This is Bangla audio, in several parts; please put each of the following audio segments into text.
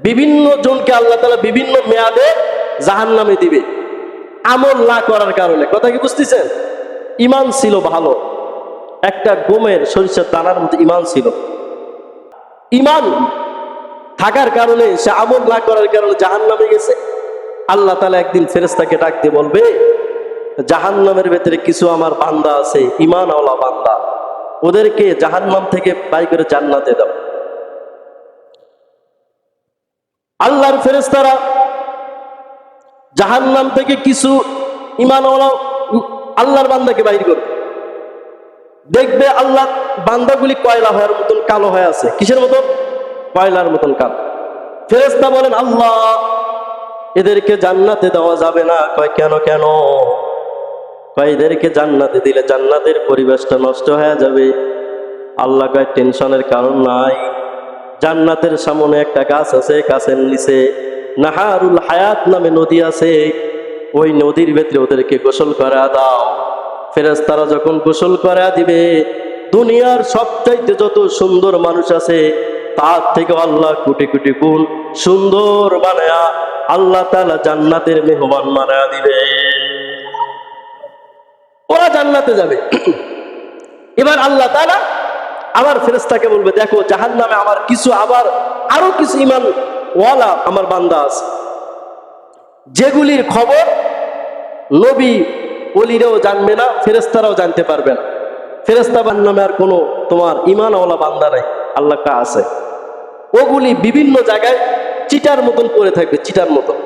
বিভিন্ন জনকে আল্লাহ তাআলা বিভিন্ন মেয়াদে জাহান্নামে দিবে আমল না করার কারণে। কথা কি বুঝতেছেন? ঈমান ছিল ভালো, একটা গমের সরিষার দানার মতো ঈমান ছিল। ঈমান থাকার কারণে সে আমল না করার কারণে জাহান্নামে গেছে। আল্লাহ তাআলা একদিন ফেরেশতাকে ডাক দিয়ে বলবে, জাহান্নামের ভেতরে কিছু আমার বান্দা আছে, ঈমানওয়ালা বান্দা, ওদেরকে জাহান্নাম থেকে বাই করে জান্নাতে দাও। আল্লাহর ফেরেশতারা জাহান্নাম থেকে কিছু ঈমানওয়ালা আল্লাহর বান্দাকে বাইর করবে। দেখবে আল্লাহ বান্দাগুলি কয়লা হওয়ার মতন কালো হয়ে আছে। কিসের মতন? কয়লার মতন কালো। ফেরেশতা বলেন, আল্লাহ এদেরকে জান্নাতে দেওয়া যাবে না। কয় কেন? কেন? কয় এদেরকে জান্নাতে দিলে জান্নাতের পরিবেশটা নষ্ট হয়ে যাবে। আল্লাহ কয় টেনশনের কারণ নাই, জান্নাতের সামনে একটা গাছ আছে, গাছের নিচে নাহারুল হায়াত নামে নদী আছে, ওই নদীর ভেতরে ওদেরকে গোসল করা দাও। ফেরেশতারা যখন গোসল করা দিবে, দুনিয়ার সবচাইতে যত সুন্দর মানুষ আছে তার থেকে আল্লাহ কোটি কোটি গুণ সুন্দর বানায়া আল্লাহ তাআলা জান্নাতের মেহমান বানায়া দিবে। ওরা জান্নাতে যাবে। এবার আল্লাহ তাআলা আবার ফেরেশতাকে বলবে, দেখো জাহান্নামে আমার কিছু আরো কিছু ঈমান ওয়ালা আমার বান্দা আছে, যেগুলির খবর নবী ওলিরাও জানবে না, ফেরেশতারাও জানতে পারবে না। ফেরেশতা জাহান্নামে আর কোনো তোমার ঈমানওয়ালা বান্দা নাই, আল্লাহ কা আছে। ওগুলি বিভিন্ন জায়গায় চিটার মতন পড়ে থাকবে, চিটার মতন।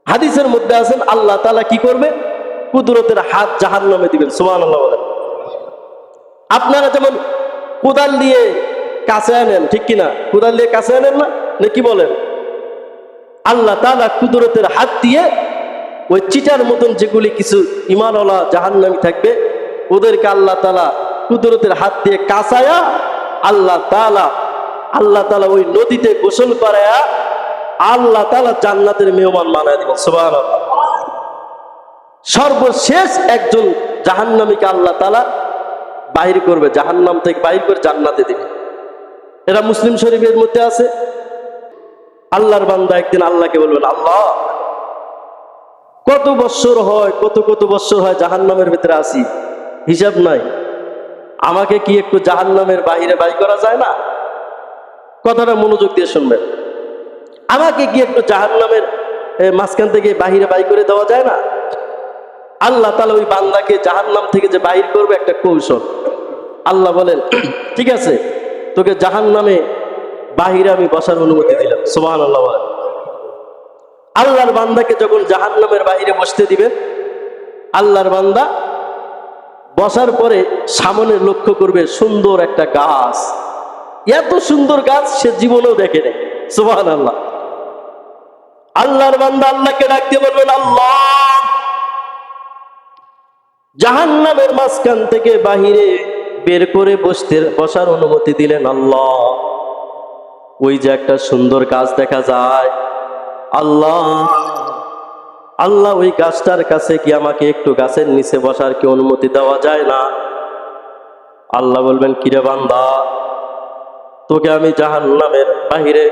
হাদিসের মধ্যে আছেন আল্লাহ তাআলা কি করবে? কুদরতের হাত জাহান্নামে দিবেন। সুবহানাল্লাহ বলেন। আপনারা যেমন কোদাল দিয়ে কাছে আনেন, ঠিক কিনা? কোদাল দিয়ে কাছে আনেন না, কি বলেন? আল্লাহ তাআলা কুদরতের হাত দিয়ে ওই চিটার মতন যেগুলি কিছু ঈমানওয়ালা জাহান্নামী থাকবে, ওদেরকে আল্লাহ তাআলা কুদরতের হাত দিয়ে কাছায়া আল্লাহ তাআলা ওই নদীতে গোসল করায়া আল্লাহ তাআলা জান্নাতের মেহমান বানায় দিবেন। সুবহানাল্লাহ। সর্বশেষ একজন জাহান্নামীকে আল্লাহ তাআলা বাহির করবে, জাহান্নাম থেকে বাহির করে জান্নাতে দিবে। এটা মুসলিম শরীফের মধ্যে আছে। আল্লাহর বান্দা একদিন আল্লাহকে বলবেন, আল্লাহ কত বৎসর হয়, কত বৎসর হয় জাহান্নামের ভিতরে আছি, হিসাব নাই, আমাকে কি একটু জাহান্নামের বাহিরে বাই করা যায় না? কথাটা মনোযোগ দিয়ে শুনবেন। আমাকে কি একটু জাহান্নামের মাঝখান থেকে বাহিরে বাই করে দেওয়া যায় না? আল্লাহ তাআলা ওই বান্দাকে জাহান্নাম থেকে যে বাহির করবে একটা কৌশল। আল্লাহ বলেন, ঠিক আছে, তোকে জাহান্নামে বাহিরে আমি বসার অনুমতি দিলাম। সুবহানাল্লাহ বলেন। আল্লাহর বান্দাকে যখন জাহান্নামের বাহিরে বসতে দিবেন, আল্লাহর বান্দা বসার পরে সামনে লক্ষ্য করবে সুন্দর একটা গাছ। এত সুন্দর গাছ সে জীবনেও দেখে নেই। সুবহানাল্লাহ। আল্লাহর বান্দা আল্লাহকে ডাক দিয়ে বলবেন, আল্লাহ জাহান্নামের মাঝখান থেকে বাহিরে বের করে বসার অনুমতি দিলেন। আল্লাহ ওই যে একটা সুন্দর গাছ দেখা যায়, আল্লাহ ওই গাছটার কাছে কি আমাকে একটু গাছের নিচে বসার কি অনুমতি দেওয়া যায় না? আল্লাহ বলবেন, কিরে বান্দা, তোকে আমি জাহান্নামের বাহিরে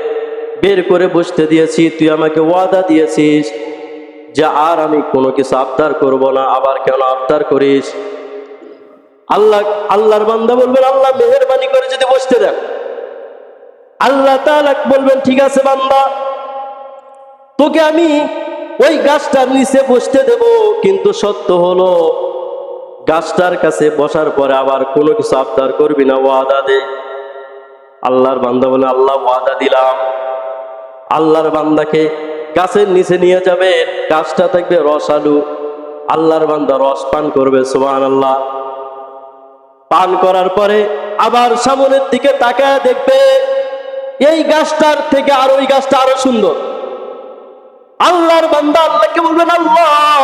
বের করে বসতে দিয়েছি, তুই আমাকে ওয়াদা দিয়েছিস যে আর আমি কোনো কিছু আবদার করব না, আবার কেন আবদার করিস? আল্লাহর বান্দা বলবেন, আল্লাহ মেহেরবানি করে যদি বসতে দেন। আল্লাহ তাআলা বলবেন, ঠিক আছে বান্দা, তোকে আমি ওই গাছটার নিচে বসতে দেব, কিন্তু সত্য হলো গাছটার কাছে বসার পরে আবার কোনো কিছু আবদার করবি না, ওয়াদা দে। আল্লাহর বান্দা বলে, আল্লাহ ওয়াদা দিলাম। আল্লাহর বান্দাকে গাছের নিচে নিয়ে যাবে, গাছটা থাকবে রসালু। আল্লাহর বান্দা রস পান করবে। সুবহানাল্লাহ। পান করার পরে আবার সামনের দিকে তাকায় দেখবে এই গাছটার থেকে আর ওই গাছটা আরো সুন্দর। আল্লাহর বান্দা আল্লাহকে বলবেন, আল্লাহ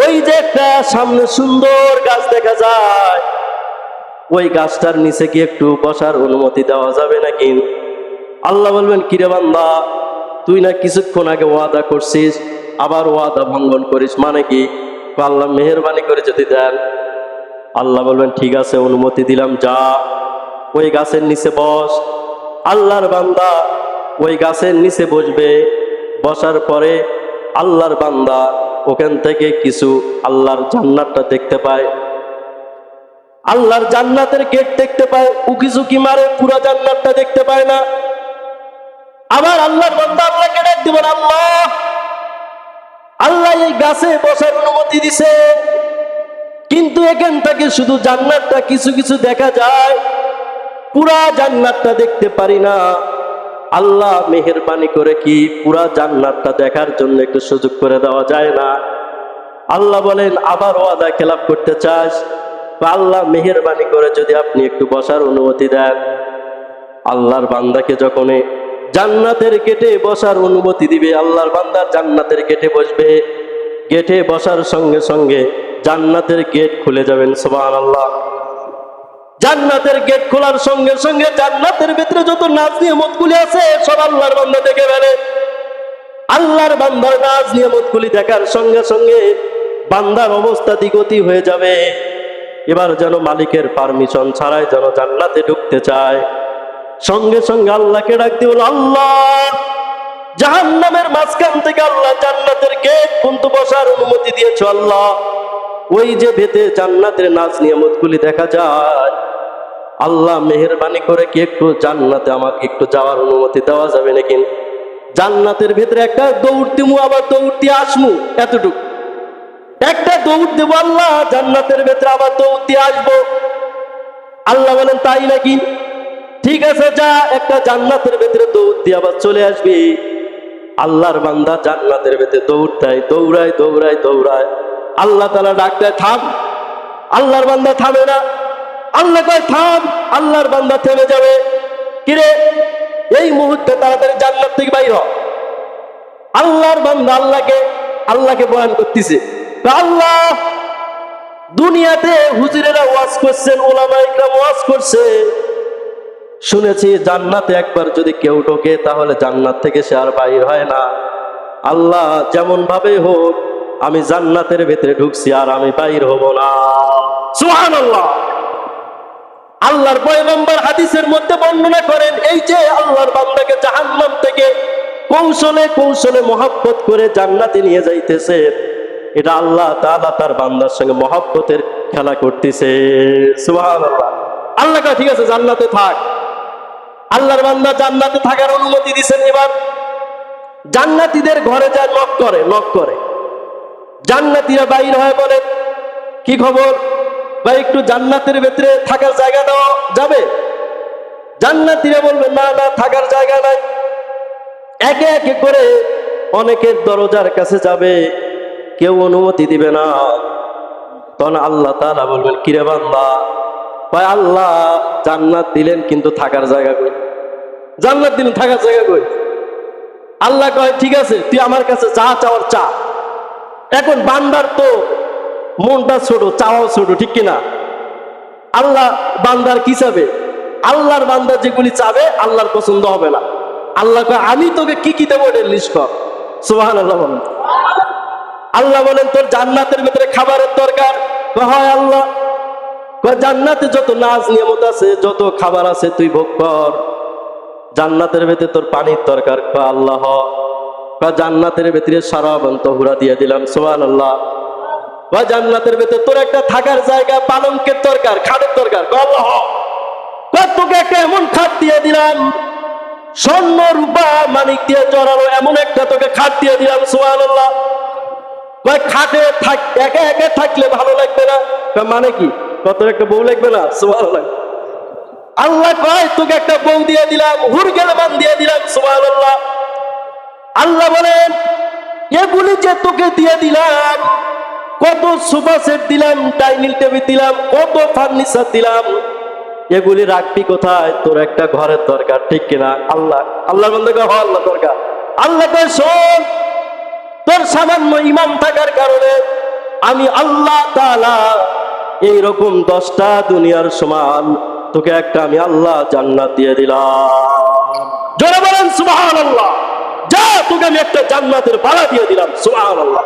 ওই যে একটা সামনে সুন্দর গাছ দেখা যায়, ওই গাছটার নিচে কি একটু বসার অনুমতি দেওয়া যাবে নাকি? আল্লাহ বলবেন, কিরে বান্দা, তুই না কিছুক্ষণ আগে ওয়াদা করছিস, আবার ওয়াদা ভঙ্গন করিস, মানে কি? আল্লাহ মেহেরবানি করে যদি দেন। আল্লাহ বলবেন, ঠিক আছে, অনুমতি দিলাম, যা ওই গাছের নিচে বস। আল্লাহর বান্দা ওই গাছের নিচে বসবে। বসার পরে আল্লাহর বান্দা ওখান থেকে কিছু আল্লাহর জান্নাতটা দেখতে পায়, আল্লাহর জান্নাতের গেট দেখতে পায়। উকি ঝুঁকি মারে, পুরো জান্নাতটা দেখতে পায় না। আবার আল্লাহর বান্দা আল্লাহকে ডাক দিবেন, আল্লাহ, আল্লাহ এই গাছে বসার অনুমতি দিছে, কিন্তু এখান থেকে শুধু জান্নাতটা কিছু কিছু দেখা যায়, পুরা জান্নাতটা দেখতে পারি না। আল্লাহ মেহেরবানি করে কি পুরা জান্নাতটা দেখার জন্য একটু সুযোগ করে দেওয়া যায় না? আল্লাহ বলেন, আবার ওয়াদা খেলাপ করতে চাস? আল্লাহ মেহেরবানি করে যদি আপনি একটু বসার অনুমতি দেন। আল্লাহর বান্দাকে যখন জান্নাতের গেটে বসার অনুমতি দিবে, আল্লাহর বান্দার জান্নাতের গেটে বসবে। গেটে বসার সঙ্গে সঙ্গে জান্নাতের গেট খুলে যাবেন। সুবহানাল্লাহ। জান্নাতের গেট খোলার সঙ্গে সঙ্গে জান্নাতের ভিতরে যত নাজ নিয়ামতগুলি আছে সব আল্লাহর বান্দা দেখে ফেলে। আল্লাহর বান্দার নাজ নিয়ামতগুলি দেখার সঙ্গে সঙ্গে বান্দার অবস্থা দ্বিগতি হয়ে যাবে। এবার যেন মালিকের পারমিশন ছাড়াই যেন জান্নাতে ঢুকতে চায়। সঙ্গে সঙ্গে আল্লাহকে ডাক দিয়ে বলো, আল্লাহ, জাহান্নামের মাঝখান থেকে আল্লাহ জান্নাতের গেট পর্যন্ত বসার অনুমতি দিয়েছো। আল্লাহ, ওই যে ভেতে জান্নাতের নাজ নিয়ামতগুলি দেখা যায়, আল্লাহ মেহেরবানি করে কি একটু জান্নাতে আমাকে একটু যাওয়ার অনুমতি দেওয়া যাবে নাকি? জান্নাতের ভেতরে একটা দৌড় দিমু, আবার দৌড় দিয়ে আসমু, এতটুকু একটা দৌড় দেবো আল্লাহ, জান্নাতের ভেতরে আবার দৌড় দিয়ে আসবো। আল্লাহ বলেন, তাই নাকি? ঠিক আছে, যা, একটা জান্নাতের ভেতরে দৌড় দিয়ে আবার চলে আসবি। আল্লাহর বান্দা জান্নাতের ভেতরে দৌড়ায় দৌড়ায় দৌড়ায় দৌড়ায়। আল্লাহ তাআলা ডাক দেয়, থাম। আল্লাহর বান্দা থামে না। আল্লাহ কয়, থাম। আল্লাহর বান্দা থেমে যাবে। কিরে, এই মুহূর্তে তাড়াতাড়ি জান্নাত থেকে বাইর হ। আল্লাহর বান্দা আল্লাহকে বয়ান করতেছে, আল্লাহ, দুনিয়াতে হুজুরেরা ওয়াজ করছেন, ওলামায়ে ইকরাম ওয়াজ করছে, শুনেছি জান্নাতে একবার যদি কেউ ঢোকে তাহলে জান্নাত থেকে সে আর বাইর হয় না। আল্লাহ, যেমন ভাবে হোক আমি জান্নাতের ভেতরে ঢুকছি, আর আমি বাইর হব না। সুবহানাল্লাহ। আল্লাহর পয়গম্বর হাদিসের মধ্যে বর্ণনা করেন, এই যে আল্লাহর বান্দাকে জাহান্নাম থেকে কৌশলে কৌশলে মহব্বত করে জান্নাতে নিয়ে যাইতেছে, এটা আল্লাহ তাআলা তার বান্দার সঙ্গে মহব্বতের খেলা করতেছে। সুবহানাল্লাহ। আল্লাহ কয়, ঠিক আছে, জান্নাতে থাক। আল্লাহর বান্দা জান্নাতে থাকার অনুমতি দিয়েছেন। এবার জান্নাতীদের ঘরে যায়, নক করে। জান্নাতীরা বাইর হয়, বলে, কি খবর ভাই, একটু জান্নাতের ভেতরে থাকার জায়গা দেওয়া যাবে? জান্নাতীরা বলবে, না না, থাকার জায়গা নাই। একে একে করে অনেকের দরজার কাছে যাবে, কেউ অনুমতি দিবে না। তখন আল্লাহ তাআলা বলবেন, কিরে বান্দা, ভাই আল্লাহ জান্নাত দিলেন কিন্তু থাকার জায়গা কই? জান্নাত দিলেন, থাকার জায়গা কই? আল্লাহ কয়, ঠিক আছে, তুই আমার কাছে যা চাওয়ার চা। এখন বান্দার তো মনটা ছোট, চাওয়াও ছোট, ঠিক কিনা? আল্লাহ বান্দার কি চাবে? আল্লাহর বান্দা যেগুলি চাবে আল্লাহর পছন্দ হবে না। আল্লাহ কয়, আমি তোকে কি কি দেবো এটার লিস্ট কর। সুবহানাল্লাহ বলেন। আল্লাহ বলেন, তোর জান্নাতের ভিতরে খাবারের দরকার? হয় আল্লাহ। জান্নাতে যত নাজ নিয়ামত আছে, যত খাবার আছে তুই ভোগ কর। জান্নাতের ভেতরে তোর পানির দরকার? আল্লাহ। জান্নাতের ভেতরে সারা তহুরা দিয়ে দিলাম। সুবহানাল্লাহ। বা জান্নাতের ভেতরে তোর একটা থাকার জায়গা, পালঙ্কের দরকার, খাটের দরকার? আল্লাহ। তোকে একটা এমন খাট দিয়ে দিলাম, স্বর্ণ রূপা মানিক দিয়ে জড়ানো এমন একটা তোকে খাট দিয়ে দিলাম। সুবহানাল্লাহ। খাটে একা একা থাকলে ভালো লাগবে না? মানে কি, কত একটা বউ লাগবে না? সুবহানাল্লাহ। আল্লাহ কয়, তোকে একটা বউ দিয়ে দিলাম, হুরগেলমান দিয়ে দিলাম। সুবহানাল্লাহ। আল্লাহ বলেন, এগুলি যে তোকে দিয়ে দিলাম, কত সোফা সেট দিলাম, ডাইনিং টেবিল দিলাম, কত ফার্নিচার দিলাম, এগুলি রাখবি কোথায়? তোর একটা ঘরের দরকার, ঠিক কিনা? আল্লাহ বলতে কয়, আল্লাহ দরকার। আল্লাহ কয়, শোন, তোর সামান্য ঈমান থাকার কারণে আমি আল্লাহ তাআলা এইরকম 10টা দুনিয়ার সমান তোকে একটা আমি আল্লাহ জান্নাত দিয়ে দিলাম। জোরে বলেন সুবহানাল্লাহ। যা, তোকে আমি একটা জান্নাতের ভাড়া দিয়ে দিলাম। সুবহানাল্লাহ।